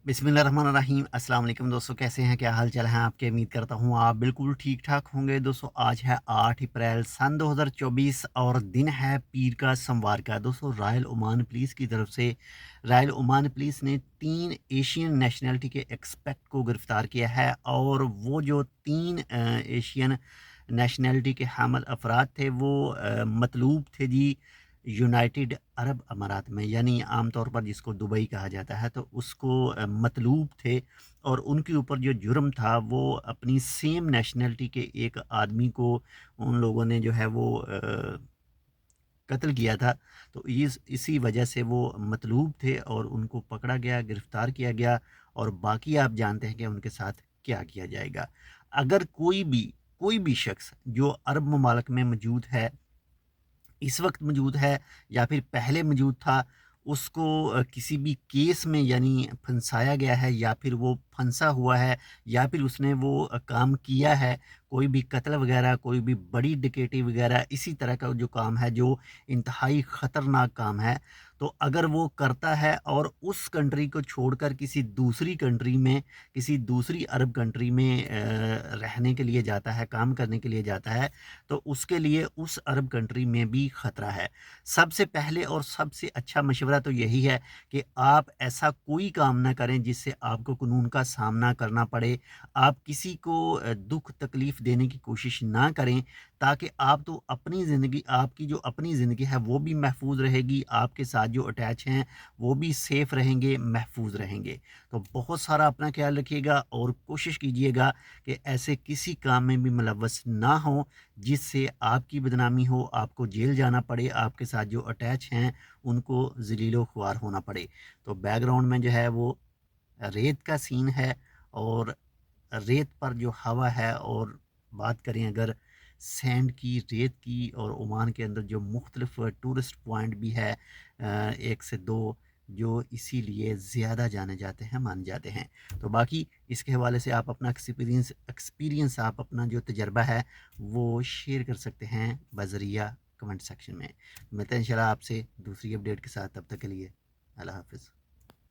बिस्मिल्लाहिर्रहमानिर्रहीम। अस्सलाम वालेकुम दोस्तों, कैसे हैं, क्या हाल चाल है आपके। उम्मीद करता हूँ आप बिल्कुल ठीक ठाक होंगे। दोस्तों आज है 8 अप्रैल सन 2024 और दिन है पीर का सोमवार का। दोस्तों रॉयल ओमान पुलिस की तरफ से रॉयल ओमान पुलिस ने 3 एशियन नेशनलिटी के एक्सपेक्ट को गिरफ़्तार किया है और वो जो 3 एशियन नेशनलिटी के हामिल अफराद थे वो मतलूब थे जी यूनाइटेड अरब अमारात में, यानी आम तौर पर जिसको दुबई कहा जाता है, तो उसको मतलूब थे। और उनके ऊपर जो जुर्म था वो अपनी सेम नेशनलिटी के एक आदमी को उन लोगों ने जो है वो कत्ल किया था। तो इसी वजह से वो मतलूब थे और उनको पकड़ा गया, गिरफ्तार किया गया। और बाकी आप जानते हैं कि उनके साथ क्या किया जाएगा। अगर कोई भी शख्स जो अरब ममालिक में मौजूद है, इस वक्त मौजूद है या फिर पहले मौजूद था, उसको किसी भी केस में यानी फंसाया गया है या फिर वो फंसा हुआ है या फिर उसने वो काम किया है, कोई भी कत्ल वगैरह, कोई भी बड़ी डकैती वगैरह, इसी तरह का जो काम है जो इंतहाई ख़तरनाक काम है, तो अगर वो करता है और उस कंट्री को छोड़कर किसी दूसरी कंट्री में, किसी दूसरी अरब कंट्री में रहने के लिए जाता है, काम करने के लिए जाता है, तो उसके लिए उस अरब कंट्री में भी ख़तरा है। सबसे पहले और सबसे अच्छा मशवरा तो यही है कि आप ऐसा कोई काम ना करें जिससे आपको कानून का सामना करना पड़े। आप किसी को दुख तकलीफ़ देने की कोशिश ना करें, ताकि आप तो अपनी ज़िंदगी, आपकी जो अपनी ज़िंदगी है वो भी महफूज रहेगी, आपके साथ जो अटैच हैं वो भी सेफ़ रहेंगे, महफूज रहेंगे। तो बहुत सारा अपना ख्याल रखिएगा और कोशिश कीजिएगा कि ऐसे किसी काम में भी मुलव्वस ना हो जिससे आपकी बदनामी हो, आपको जेल जाना पड़े, आपके साथ जो अटैच हैं उनको ज़लीलो ख्वार होना पड़े। तो बैकग्राउंड में जो है वो रेत का सीन है और रेत पर जो हवा है, और बात करें अगर सैंड की, रेत की, और ओमान के अंदर जो मुख्तलिफ टूरिस्ट पॉइंट भी है, 1 से 2, जो इसीलिए ज़्यादा जाने जाते हैं, माने जाते हैं। तो बाकी इसके हवाले से आप अपना एक्सपीरियंस आप अपना जो तजर्बा है वो शेयर कर सकते हैं बज़रिया कमेंट सेक्शन में। मिलते हैं इंशाल्लाह आपसे दूसरी अपडेट के साथ, तब तक के लिए अल्लाह हाफ़िज़।